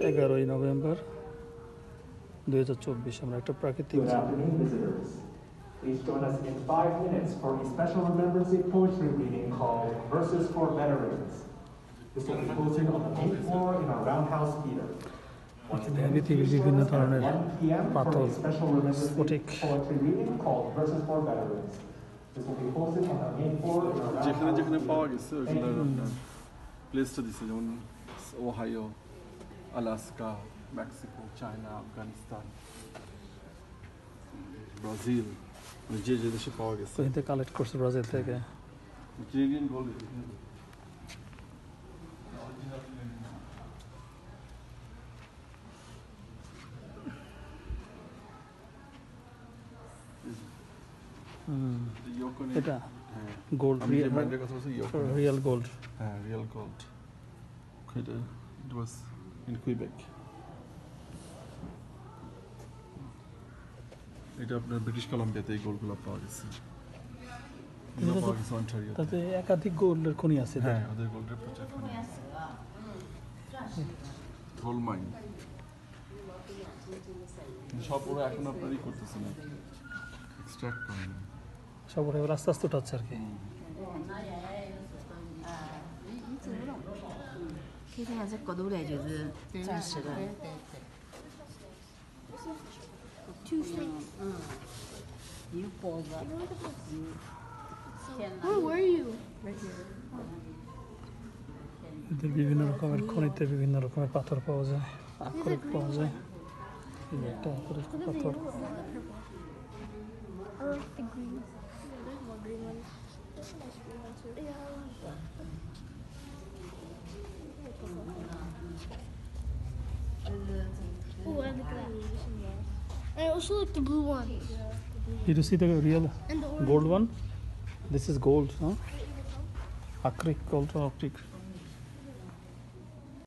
11ই November 2024 আমরা একটা প্রাকৃতিক Good afternoon, visitors. Please join us in 5 minutes for a special Remembrance Day poetry reading called Verses for Veterans. This will be hosted on the main floor in our roundhouse theater. Once again, please join us at 1 p.m. for a special Remembrance Day poetry reading called Verses for Veterans. This will be hosted on the main floor in our যেখানে roundhouse যেখানে পাওয়া theater. গেছে ওইগুলোর আপনার প্লেসটা দিচ্ছে, যেমন Ohio, Alaska, Mexico, China, Afghanistan, Brazil, মানে যে যে দেশে পাওয়া গেছে। কোথা থেকে কালেক্ট করছে? ব্রাজিল থেকে। Canadian gold. এটা গোল্ড, রিয়েল গোল্ড। হ্যাঁ, রিয়েল গোল্ড। এটা it was in Quebec. এটা আপনার ব্রিটিশ কলাম্বিয়াতে এই গোল্ডগুলো পাওয়া গেছে। এগুলো পাওয়া গেছে অন্টারিওতে। তাতে একাধিক গোল্ডের খনি আছে। হ্যাঁ, ওদের গোল্ডের প্রচুর খনি আছে। গোল্ড মাইন সব ওরা এখন আপনারই করতেছে না, এক্সট্রাক্ট করে না। সব ওরা এবার আস্তে আস্তে উঠাচ্ছে আর কি। 可以看看这狗肚里就是暂时的。一个包子。Where were you? এদের বিভিন্ন রকমের খনিতে বিভিন্ন রকমের পাথর পাওয়া যায়, আকরিক পাওয়া যায়। এই একটা আকরিক পাথর। Oh, the green. There's more green ones. There's a nice green one too. Yeah. Oh, I look at that. And I also like the blue ones. Did you see the real And the orange. gold one? This is gold, huh? Akrik, gold or akrik.